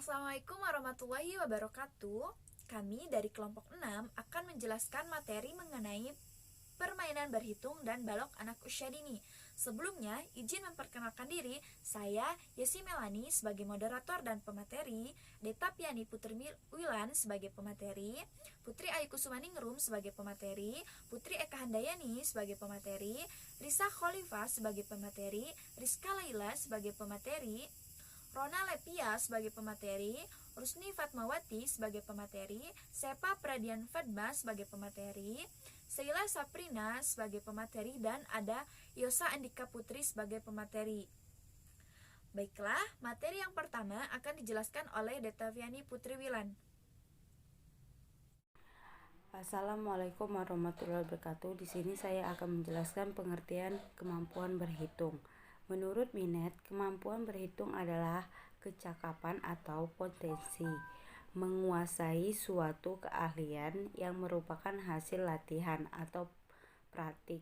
Assalamualaikum warahmatullahi wabarakatuh. Kami dari kelompok 6 akan menjelaskan materi mengenai permainan berhitung dan balok anak usia dini. Sebelumnya, izin memperkenalkan diri. Saya Yesi Melani sebagai moderator dan pemateri, Deta Piani Putri Wilan sebagai pemateri, Putri Ayu Kusumaningrum sebagai pemateri, Putri Eka Handayani sebagai pemateri, Risa Khalifah sebagai pemateri, Rizka Laila sebagai pemateri, Rona Lepia sebagai pemateri, Rusni Fatmawati sebagai pemateri, Sepa Pradian Fadma sebagai pemateri, Sheila Saprina sebagai pemateri, dan ada Yosa Andika Putri sebagai pemateri. Baiklah, materi yang pertama akan dijelaskan oleh Deta Viani Putri Wilan. Assalamualaikum warahmatullahi wabarakatuh. Di sini saya akan menjelaskan pengertian kemampuan berhitung. Menurut Binet, kemampuan berhitung adalah kecakapan atau potensi menguasai suatu keahlian yang merupakan hasil latihan atau praktik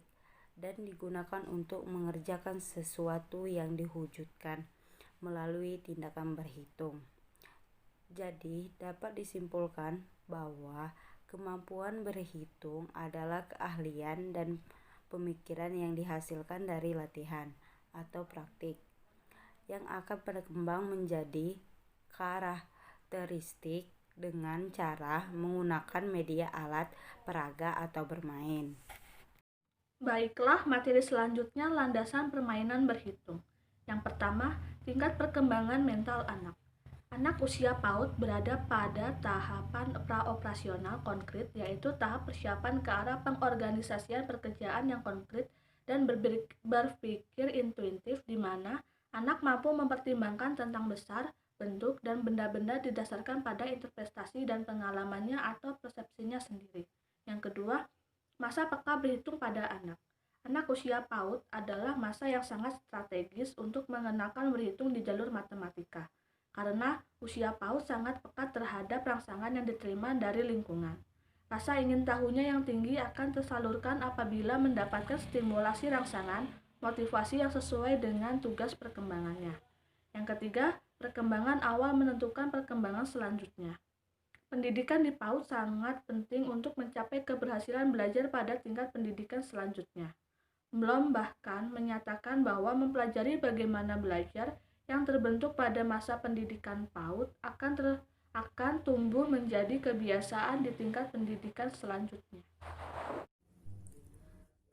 dan digunakan untuk mengerjakan sesuatu yang diwujudkan melalui tindakan berhitung. Jadi, dapat disimpulkan bahwa kemampuan berhitung adalah keahlian dan pemikiran yang dihasilkan dari latihan atau praktik yang akan berkembang menjadi karakteristik dengan cara menggunakan media alat peraga atau bermain. Baiklah, materi selanjutnya landasan permainan berhitung. Yang pertama, tingkat perkembangan mental anak. Anak usia PAUD berada pada tahapan praoperasional konkret, yaitu tahap persiapan ke arah pengorganisasian pekerjaan yang konkret dan berpikir intuitif, di mana anak mampu mempertimbangkan tentang besar, bentuk, dan benda-benda didasarkan pada interpretasi dan pengalamannya atau persepsinya sendiri. Yang kedua, masa peka berhitung pada anak. Anak usia PAUD adalah masa yang sangat strategis untuk mengenalkan berhitung di jalur matematika, karena usia PAUD sangat peka terhadap rangsangan yang diterima dari lingkungan. Rasa ingin tahunya yang tinggi akan tersalurkan apabila mendapatkan stimulasi rangsangan, motivasi yang sesuai dengan tugas perkembangannya. Yang ketiga, perkembangan awal menentukan perkembangan selanjutnya. Pendidikan di PAUD sangat penting untuk mencapai keberhasilan belajar pada tingkat pendidikan selanjutnya. Blom bahkan menyatakan bahwa mempelajari bagaimana belajar yang terbentuk pada masa pendidikan PAUD akan tumbuh menjadi kebiasaan di tingkat pendidikan selanjutnya.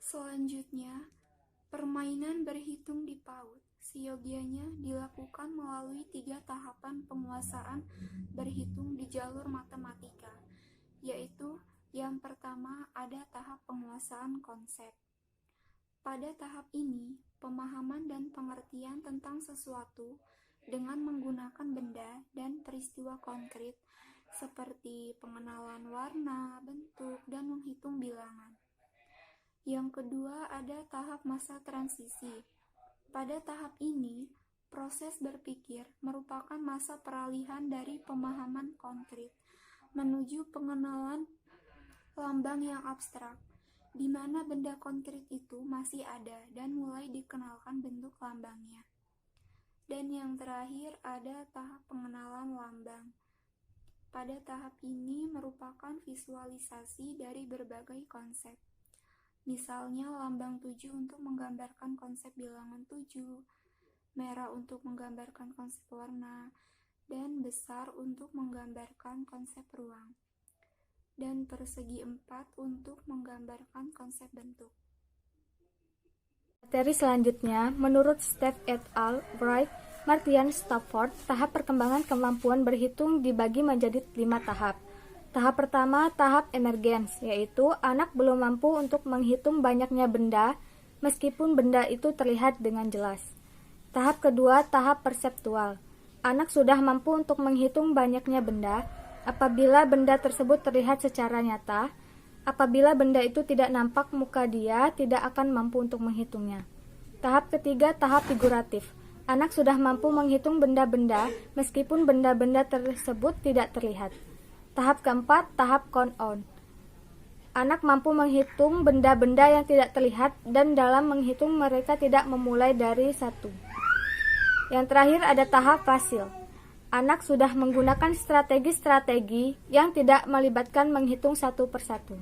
Selanjutnya, permainan berhitung di PAUD seyogianya dilakukan melalui 3 tahapan penguasaan berhitung di jalur matematika, yaitu yang pertama ada tahap penguasaan konsep. Pada tahap ini, pemahaman dan pengertian tentang sesuatu dengan menggunakan benda dan peristiwa konkret seperti pengenalan warna, bentuk, dan menghitung bilangan. Yang kedua ada tahap masa transisi. Pada tahap ini, proses berpikir merupakan masa peralihan dari pemahaman konkret menuju pengenalan lambang yang abstrak, di mana benda konkret itu masih ada dan mulai dikenalkan bentuk lambangnya. Dan yang terakhir ada tahap pengenalan lambang. Pada tahap ini merupakan visualisasi dari berbagai konsep. Misalnya lambang 7 untuk menggambarkan konsep bilangan 7, merah untuk menggambarkan konsep warna, dan besar untuk menggambarkan konsep ruang, dan persegi 4 untuk menggambarkan konsep bentuk. Materi selanjutnya, menurut Steph et al., Wright, Martian, Stafford, tahap perkembangan kemampuan berhitung dibagi menjadi 5 tahap. Tahap pertama, tahap emergens, yaitu anak belum mampu untuk menghitung banyaknya benda, meskipun benda itu terlihat dengan jelas. Tahap kedua, tahap perseptual. Anak sudah mampu untuk menghitung banyaknya benda, apabila benda tersebut terlihat secara nyata. Apabila benda itu tidak nampak muka dia, tidak akan mampu untuk menghitungnya. Tahap ketiga, tahap figuratif. Anak sudah mampu menghitung benda-benda, meskipun benda-benda tersebut tidak terlihat. Tahap keempat, tahap count-on. Anak mampu menghitung benda-benda yang tidak terlihat, dan dalam menghitung mereka tidak memulai dari satu. Yang terakhir ada tahap fasil. anak sudah menggunakan strategi-strategi yang tidak melibatkan menghitung satu persatu.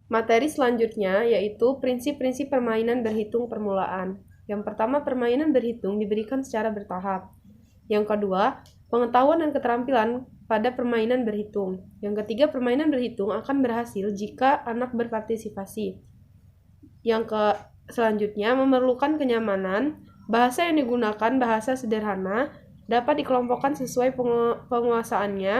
Materi selanjutnya yaitu prinsip-prinsip permainan berhitung permulaan. Yang pertama, permainan berhitung diberikan secara bertahap. Yang kedua, pengetahuan dan keterampilan pada permainan berhitung. Yang ketiga, permainan berhitung akan berhasil jika anak berpartisipasi. Selanjutnya, memerlukan kenyamanan. Bahasa yang digunakan bahasa sederhana, dapat dikelompokkan sesuai penguasaannya,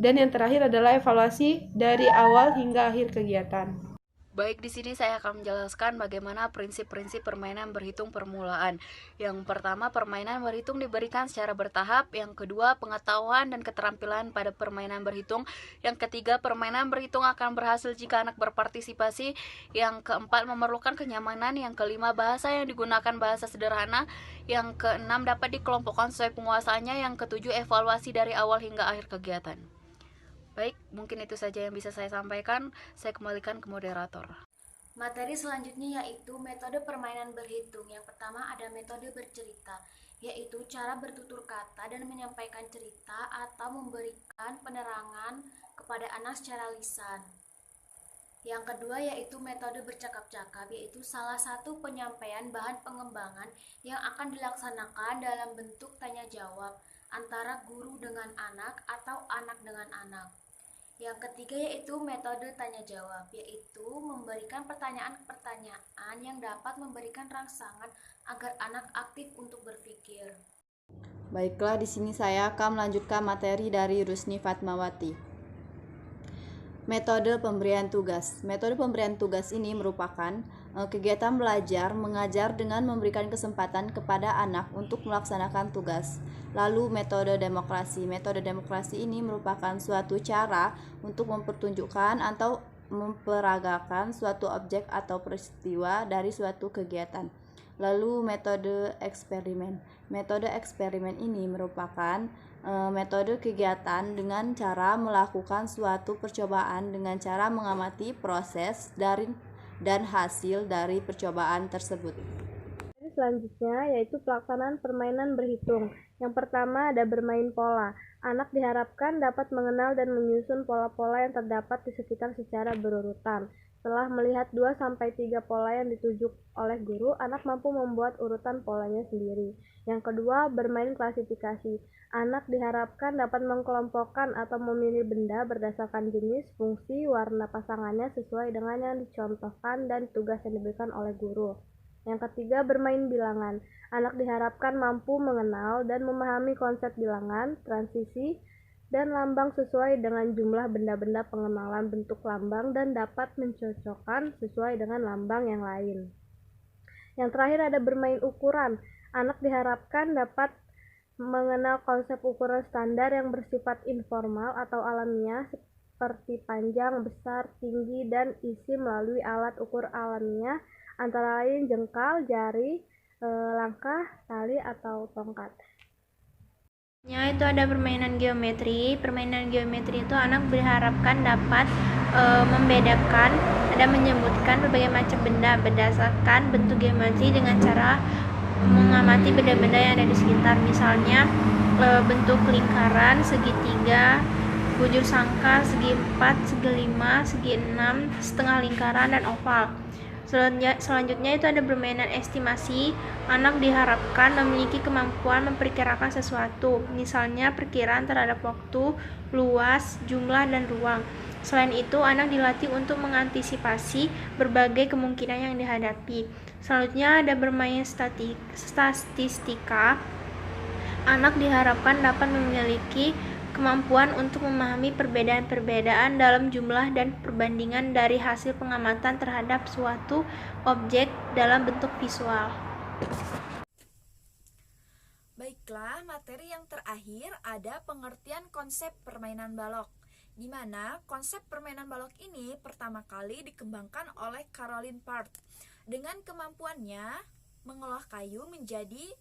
dan yang terakhir adalah evaluasi dari awal hingga akhir kegiatan. Baik, di sini saya akan menjelaskan bagaimana prinsip-prinsip permainan berhitung permulaan. Yang pertama, permainan berhitung diberikan secara bertahap. Yang kedua, pengetahuan dan keterampilan pada permainan berhitung. Yang ketiga, permainan berhitung akan berhasil jika anak berpartisipasi. Yang keempat, memerlukan kenyamanan. Yang kelima, bahasa yang digunakan bahasa sederhana. Yang keenam, dapat dikelompokkan sesuai penguasaannya. Yang ketujuh, evaluasi dari awal hingga akhir kegiatan. Baik, mungkin itu saja yang bisa saya sampaikan. Saya kembalikan ke moderator. Materi selanjutnya yaitu metode permainan berhitung. Yang pertama ada metode bercerita, yaitu cara bertutur kata dan menyampaikan cerita atau memberikan penerangan kepada anak secara lisan. Yang kedua yaitu metode bercakap-cakap, yaitu salah satu penyampaian bahan pengembangan yang akan dilaksanakan dalam bentuk tanya-jawab antara guru dengan anak atau anak dengan anak. Yang ketiga yaitu metode tanya-jawab, yaitu memberikan pertanyaan-pertanyaan yang dapat memberikan rangsangan agar anak aktif untuk berpikir. Baiklah, di sini saya akan melanjutkan materi dari Rusni Fatmawati. Metode pemberian tugas. Metode pemberian tugas ini merupakan kegiatan belajar mengajar dengan memberikan kesempatan kepada anak untuk melaksanakan tugas. Lalu metode demokrasi. Metode demokrasi ini merupakan suatu cara untuk mempertunjukkan atau memperagakan suatu objek atau peristiwa dari suatu kegiatan. Lalu metode eksperimen. Metode eksperimen ini merupakan metode kegiatan dengan cara melakukan suatu percobaan dengan cara mengamati proses dan hasil dari percobaan tersebut. Selanjutnya yaitu pelaksanaan permainan berhitung. Yang pertama ada bermain pola. Anak diharapkan dapat mengenal dan menyusun pola-pola yang terdapat di sekitar secara berurutan. Setelah melihat 2-3 pola yang ditunjuk oleh guru, anak mampu membuat urutan polanya sendiri. Yang kedua, bermain klasifikasi. Anak diharapkan dapat mengkelompokkan atau memilih benda berdasarkan jenis, fungsi, warna pasangannya sesuai dengan yang dicontohkan dan tugas yang diberikan oleh guru. Yang ketiga, bermain bilangan. Anak diharapkan mampu mengenal dan memahami konsep bilangan, transisi, dan lambang sesuai dengan jumlah benda-benda pengenalan bentuk lambang dan dapat mencocokkan sesuai dengan lambang yang lain. Yang terakhir ada bermain ukuran. Anak diharapkan dapat mengenal konsep ukuran standar yang bersifat informal atau alamiah seperti panjang, besar, tinggi, dan isi melalui alat ukur alamiah antara lain jengkal, jari, langkah, tali, atau tongkat. Itu ada permainan geometri. Permainan geometri itu anak diharapkan dapat membedakan dan menyebutkan berbagai macam benda berdasarkan bentuk geometri dengan cara mengamati benda-benda yang ada di sekitar. Misalnya bentuk lingkaran, segitiga, bujur sangkar, segi 4, segi 5, segi 6, setengah lingkaran, dan oval. Selanjutnya itu ada permainan estimasi. Anak diharapkan memiliki kemampuan memperkirakan sesuatu, misalnya perkiraan terhadap waktu, luas, jumlah, dan ruang. Selain itu, anak dilatih untuk mengantisipasi berbagai kemungkinan yang dihadapi. Selanjutnya ada bermain statistika. Anak diharapkan dapat memiliki kemampuan untuk memahami perbedaan-perbedaan dalam jumlah dan perbandingan dari hasil pengamatan terhadap suatu objek dalam bentuk visual. Baiklah, materi yang terakhir ada pengertian konsep permainan balok, di mana konsep permainan balok ini pertama kali dikembangkan oleh Caroline Part dengan kemampuannya mengolah kayu menjadi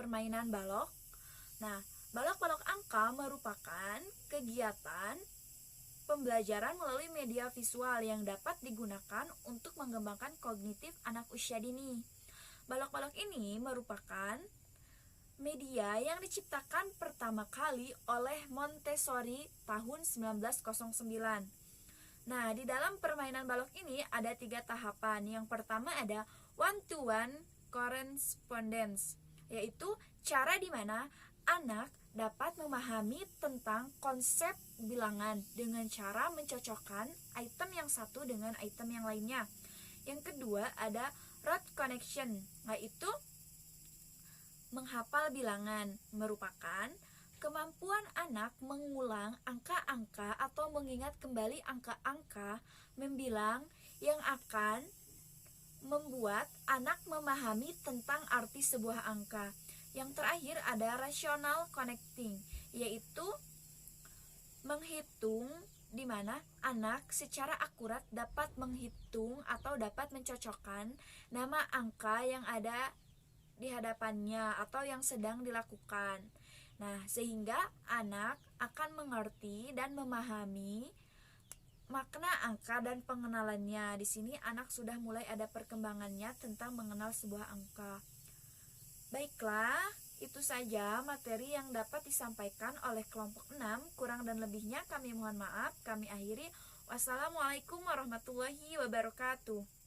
permainan balok. Nah, balok-balok angka merupakan kegiatan pembelajaran melalui media visual yang dapat digunakan untuk mengembangkan kognitif anak usia dini. Balok-balok ini merupakan media yang diciptakan pertama kali oleh Montessori tahun 1909. Nah, di dalam permainan balok ini ada 3 tahapan. Yang pertama ada one-to-one correspondence, yaitu cara di mana anak dapat memahami tentang konsep bilangan dengan cara mencocokkan item yang satu dengan item yang lainnya. Yang kedua ada rote connection, yaitu menghafal bilangan, merupakan kemampuan anak mengulang angka-angka atau mengingat kembali angka-angka membilang yang akan membuat anak memahami tentang arti sebuah angka. Yang terakhir ada rational connecting, yaitu menghitung di mana anak secara akurat dapat menghitung atau dapat mencocokkan nama angka yang ada di hadapannya atau yang sedang dilakukan. Nah, sehingga anak akan mengerti dan memahami makna angka dan pengenalannya. Di sini anak sudah mulai ada perkembangannya tentang mengenal sebuah angka. Baiklah, itu saja materi yang dapat disampaikan oleh kelompok 6. Kurang dan lebihnya kami mohon maaf. Kami akhiri. Wassalamualaikum warahmatullahi wabarakatuh.